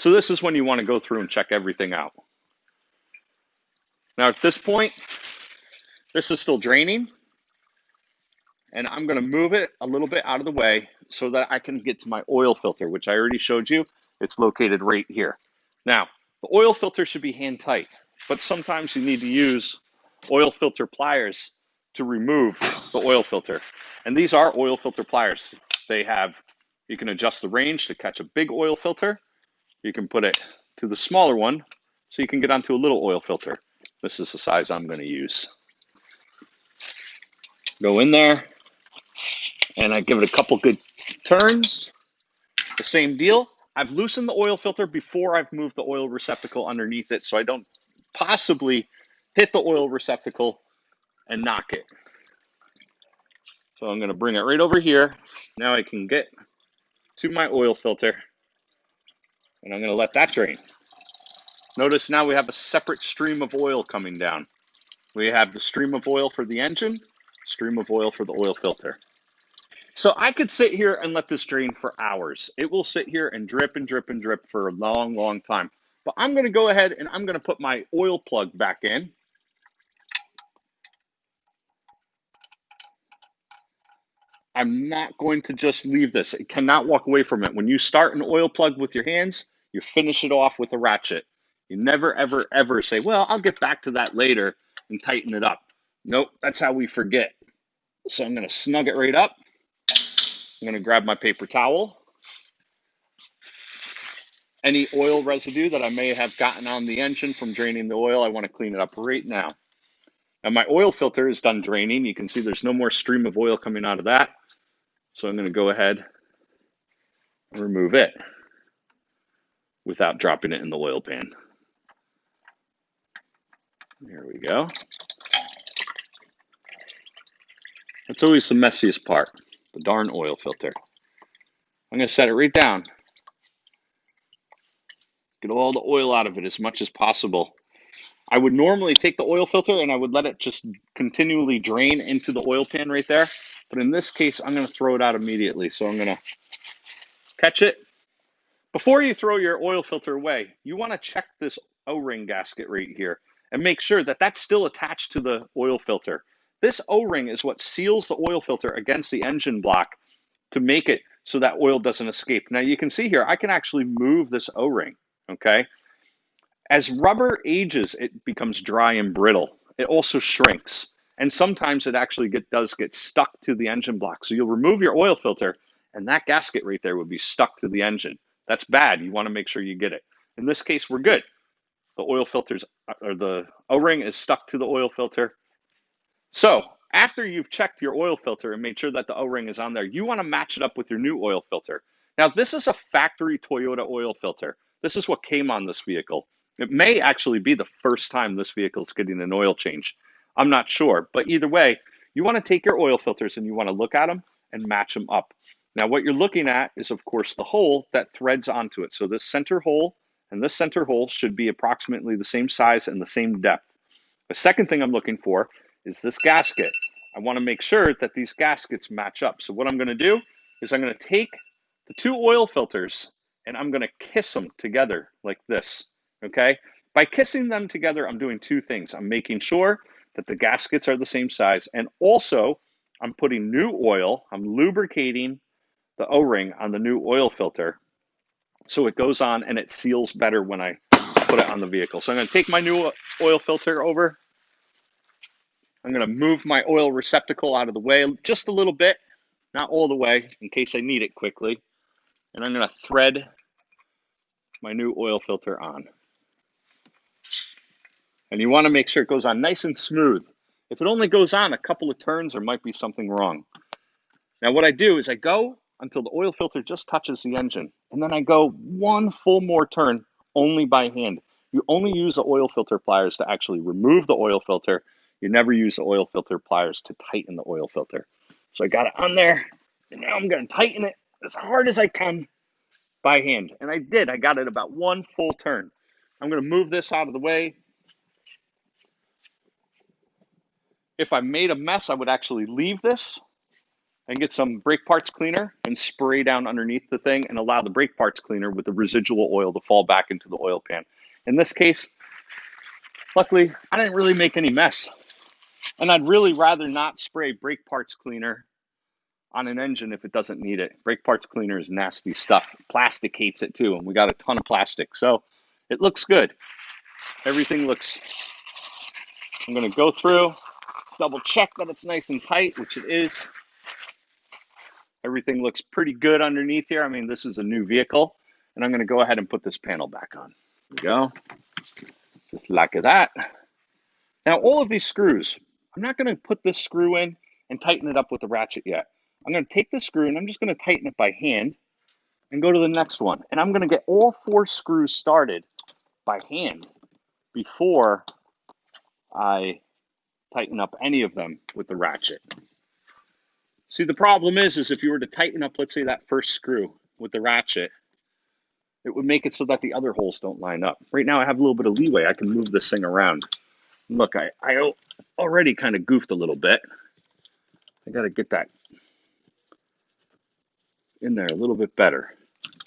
So this is when you want to go through and check everything out. Now at this point, this is still draining, and I'm going to move it a little bit out of the way so that I can get to my oil filter, which I already showed you. It's located right here. Now, the oil filter should be hand tight, but sometimes you need to use oil filter pliers to remove the oil filter. And these are oil filter pliers. You can adjust the range to catch a big oil filter. You can put it to the smaller one so you can get onto a little oil filter. This is the size I'm going to use. Go in there, and I give it a couple good turns. The same deal. I've loosened the oil filter before I've moved the oil receptacle underneath it, so I don't possibly hit the oil receptacle and knock it. So I'm going to bring it right over here. Now I can get to my oil filter, and I'm going to let that drain. Notice now we have a separate stream of oil coming down. We have the stream of oil for the engine, stream of oil for the oil filter. So I could sit here and let this drain for hours. It will sit here and drip and drip and drip for a long, long time. But I'm going to go ahead and I'm going to put my oil plug back in. I'm not going to just leave this. You cannot walk away from it. When you start an oil plug with your hands, you finish it off with a ratchet. You never, ever, ever say, well, I'll get back to that later and tighten it up. Nope, that's how we forget. So I'm going to snug it right up. I'm going to grab my paper towel. Any oil residue that I may have gotten on the engine from draining the oil, I want to clean it up right now. Now my oil filter is done draining. You can see there's no more stream of oil coming out of that. So I'm going to go ahead and remove it without dropping it in the oil pan. There we go. That's always the messiest part, the darn oil filter. I'm going to set it right down. Get all the oil out of it as much as possible. I would normally take the oil filter and I would let it just continually drain into the oil pan right there. But in this case, I'm going to throw it out immediately. So I'm going to catch it. Before you throw your oil filter away, you want to check this O-ring gasket right here and make sure that that's still attached to the oil filter. This O-ring is what seals the oil filter against the engine block to make it so that oil doesn't escape. Now you can see here, I can actually move this O-ring, okay? As rubber ages, it becomes dry and brittle. It also shrinks. And sometimes it actually does get stuck to the engine block. So you'll remove your oil filter and that gasket right there would be stuck to the engine. That's bad. You want to make sure you get it. In this case, we're good. The oil filters, or the O-ring is stuck to the oil filter. So after you've checked your oil filter and made sure that the O-ring is on there, you want to match it up with your new oil filter. Now, this is a factory Toyota oil filter. This is what came on this vehicle. It may actually be the first time this vehicle is getting an oil change. I'm not sure, but either way, you want to take your oil filters and you want to look at them and match them up. Now, what you're looking at is, of course, the hole that threads onto it. So this center hole and this center hole should be approximately the same size and the same depth. The second thing I'm looking for is this gasket. I want to make sure that these gaskets match up. So what I'm going to do is I'm going to take the two oil filters and I'm going to kiss them together like this, okay? By kissing them together, I'm doing two things. I'm making sure that the gaskets are the same size, and also I'm putting new oil, I'm lubricating the O-ring on the new oil filter so it goes on and it seals better when I put it on the vehicle. So I'm going to take my new oil filter over. I'm going to move my oil receptacle out of the way just a little bit, not all the way, in case I need it quickly. And I'm going to thread my new oil filter on. And you want to make sure it goes on nice and smooth. If it only goes on a couple of turns, there might be something wrong. Now what I do is I go until the oil filter just touches the engine, and then I go one full more turn only by hand. You only use the oil filter pliers to actually remove the oil filter. You never use the oil filter pliers to tighten the oil filter. So I got it on there, and now I'm going to tighten it as hard as I can by hand. And I did. I got it about one full turn. I'm going to move this out of the way. If I made a mess, I would actually leave this and get some brake parts cleaner and spray down underneath the thing and allow the brake parts cleaner with the residual oil to fall back into the oil pan. In this case, luckily, I didn't really make any mess. And I'd really rather not spray brake parts cleaner on an engine if it doesn't need it. Brake parts cleaner is nasty stuff. Plastic hates it too, and we got a ton of plastic. So it looks good. Everything looks, I'm gonna go through, double check that it's nice and tight, which it is. Everything looks pretty good underneath here. I mean, this is a new vehicle, and I'm gonna go ahead and put this panel back on. There we go, just like that. Now, all of these screws, I'm not gonna put this screw in and tighten it up with the ratchet yet. I'm gonna take the screw and I'm just gonna tighten it by hand and go to the next one. And I'm gonna get all 4 screws started by hand before I tighten up any of them with the ratchet. See, the problem is if you were to tighten up, let's say that first screw with the ratchet, it would make it so that the other holes don't line up. Right now I have a little bit of leeway. I can move this thing around. Look, I already kind of goofed a little bit. I got to get that in there a little bit better.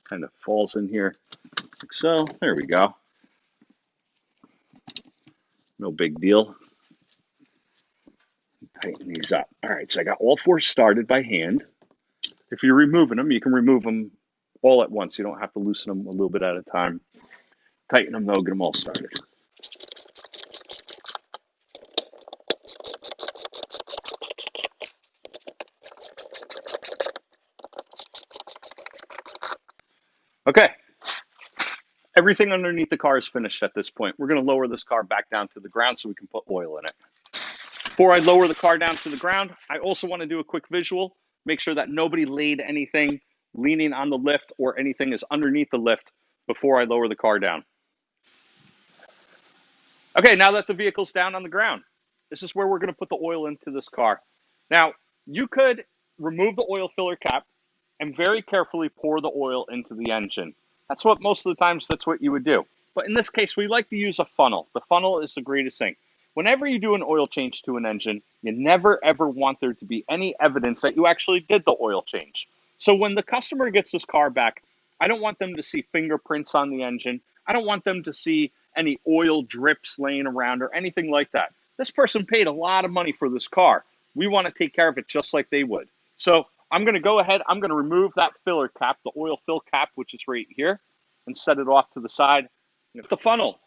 Kind of falls in here like so. There we go. No big deal. Tighten these up. All right, so I got all 4 started by hand. If you're removing them, you can remove them all at once. You don't have to loosen them a little bit at a time. Tighten them though, get them all started. Okay, everything underneath the car is finished at this point. We're going to lower this car back down to the ground so we can put oil in it. Before I lower the car down to the ground, I also want to do a quick visual, make sure that nobody laid anything leaning on the lift or anything is underneath the lift before I lower the car down. Okay, now that the vehicle's down on the ground, this is where we're going to put the oil into this car. Now, you could remove the oil filler cap and very carefully pour the oil into the engine. That's what most of the times, that's what you would do. But in this case, we like to use a funnel. The funnel is the greatest thing. Whenever you do an oil change to an engine, you never ever want there to be any evidence that you actually did the oil change. So when the customer gets this car back, I don't want them to see fingerprints on the engine. I don't want them to see any oil drips laying around or anything like that. This person paid a lot of money for this car. We want to take care of it just like they would. So I'm going to go ahead, I'm going to remove that filler cap, the oil fill cap, which is right here, and set it off to the side. The funnel.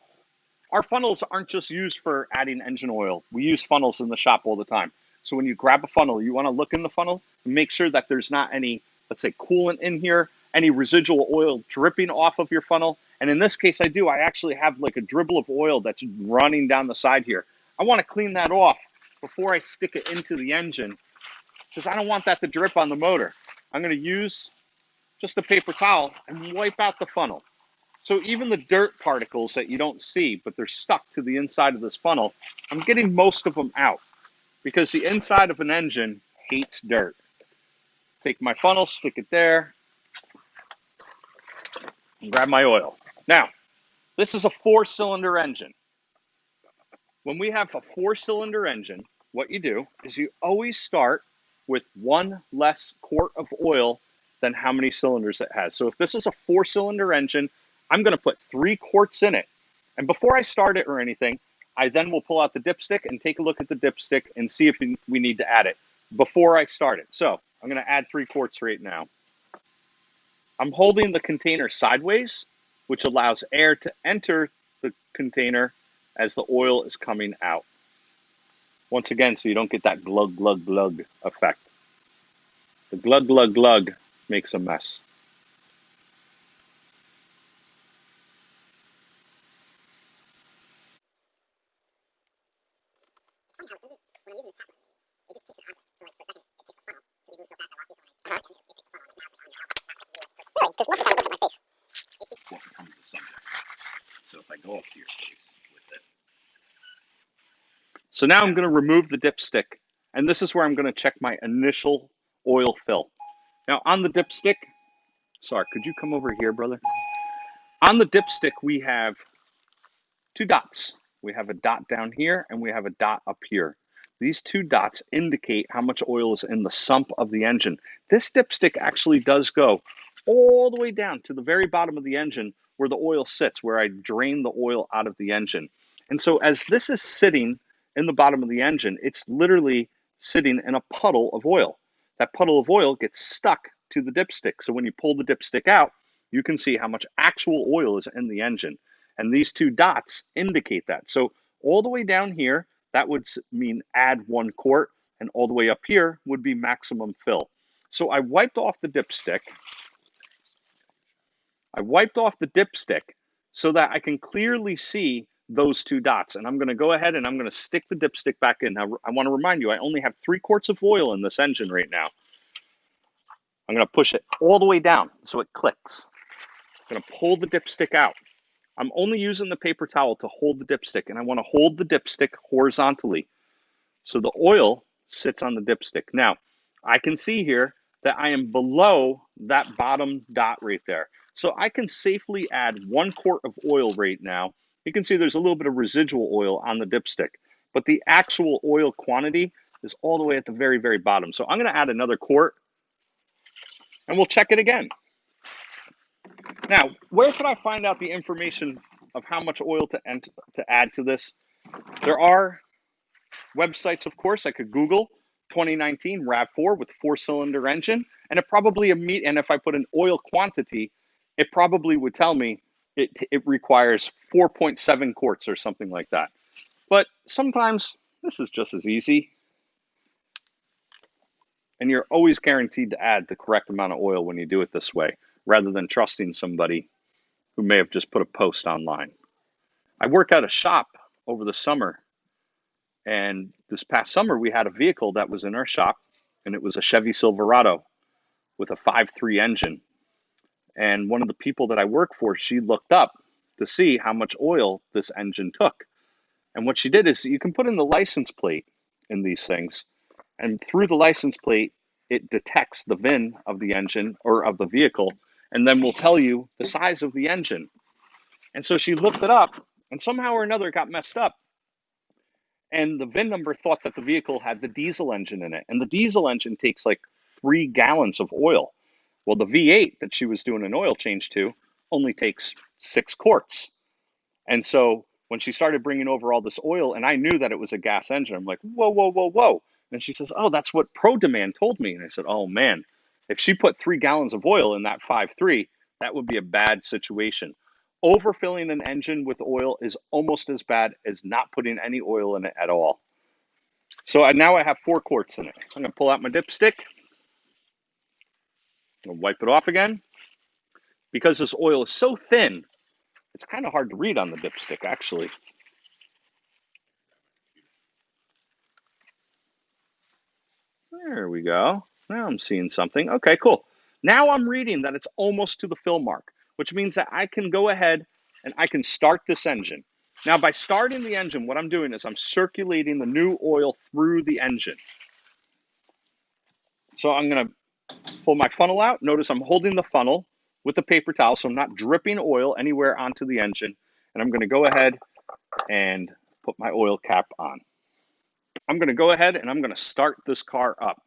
Our funnels aren't just used for adding engine oil. We use funnels in the shop all the time. So when you grab a funnel, you want to look in the funnel and make sure that there's not any, let's say, coolant in here, any residual oil dripping off of your funnel. And in this case, I do. I actually have like a dribble of oil that's running down the side here. I want to clean that off before I stick it into the engine because I don't want that to drip on the motor. I'm going to use just a paper towel and wipe out the funnel. So even the dirt particles that you don't see, but they're stuck to the inside of this funnel, I'm getting most of them out because the inside of an engine hates dirt. Take my funnel, stick it there, and grab my oil. Now, this is a 4-cylinder engine. When we have a 4-cylinder engine, what you do is you always start with 1 less quart of oil than how many cylinders it has. So if this is a 4-cylinder engine, I'm going to put 3 quarts in it. And before I start it or anything, I then will pull out the dipstick and take a look at the dipstick and see if we need to add it before I start it. So I'm going to add 3 quarts right now. I'm holding the container sideways, which allows air to enter the container as the oil is coming out. Once again, so you don't get that glug, glug, glug effect. The glug, glug, glug makes a mess. Because most of the time it looks at my face. What becomes the subject. So if I go up to your face with it. So now I'm going to remove the dipstick, and this is where I'm going to check my initial oil fill. Now on the dipstick, sorry, could you come over here, brother? On the dipstick, we have 2 dots. We have a dot down here, and we have a dot up here. these two dots indicate how much oil is in the sump of the engine. This dipstick actually does go all the way down to the very bottom of the engine where the oil sits, where I drain the oil out of the engine. And so as this is sitting in the bottom of the engine, it's literally sitting in a puddle of oil. That puddle of oil gets stuck to the dipstick. So when you pull the dipstick out, you can see how much actual oil is in the engine. And these two dots indicate that. So all the way down here, that would mean add 1 quart, and all the way up here would be maximum fill. So I wiped off the dipstick. So that I can clearly see those two dots. And I'm going to go ahead and I'm going to stick the dipstick back in. Now, I want to remind you, I only have 3 quarts of oil in this engine right now. I'm going to push it all the way down so it clicks. I'm going to pull the dipstick out. I'm only using the paper towel to hold the dipstick, and I want to hold the dipstick horizontally so the oil sits on the dipstick. Now, I can see here that I am below that bottom dot right there. So I can safely add 1 quart of oil right now. You can see there's a little bit of residual oil on the dipstick, but the actual oil quantity is all the way at the very, very bottom. So I'm going to add another quart, and we'll check it again. Now, where can I find out the information of how much oil to add to this? There are websites, of course. I could Google 2019 RAV4 with 4-cylinder engine, and it probably and if I put an oil quantity, it probably would tell me it requires 4.7 quarts or something like that. But sometimes this is just as easy, and you're always guaranteed to add the correct amount of oil when you do it this way, rather than trusting somebody who may have just put a post online. I work at a shop over the summer, and this past summer we had a vehicle that was in our shop, and it was a Chevy Silverado with a 5.3 engine. And one of the people that I work for, she looked up to see how much oil this engine took. And what she did is you can put in the license plate in these things, and through the license plate, it detects the VIN of the engine or of the vehicle, and then will tell you the size of the engine. And so she looked it up, and somehow or another it got messed up. And the VIN number thought that the vehicle had the diesel engine in it. And the diesel engine takes like 3 gallons of oil. Well, the V8 that she was doing an oil change to only takes 6 quarts. And so when she started bringing over all this oil, and I knew that it was a gas engine, I'm like, whoa, whoa, whoa, whoa. And she says, oh, that's what Pro Demand told me. And I said, oh, man, if she put 3 gallons of oil in that 5.3, that would be a bad situation. Overfilling an engine with oil is almost as bad as not putting any oil in it at all. So now I have 4 quarts in it. I'm going to pull out my dipstick. I'm going to wipe it off again. Because this oil is so thin, it's kind of hard to read on the dipstick, actually. There we go. Now I'm seeing something. Okay, cool. Now I'm reading that it's almost to the fill mark, which means that I can go ahead and I can start this engine. Now, by starting the engine, what I'm doing is I'm circulating the new oil through the engine. So I'm going to pull my funnel out. Notice I'm holding the funnel with the paper towel, so I'm not dripping oil anywhere onto the engine. And I'm going to go ahead and put my oil cap on. I'm going to go ahead and I'm going to start this car up.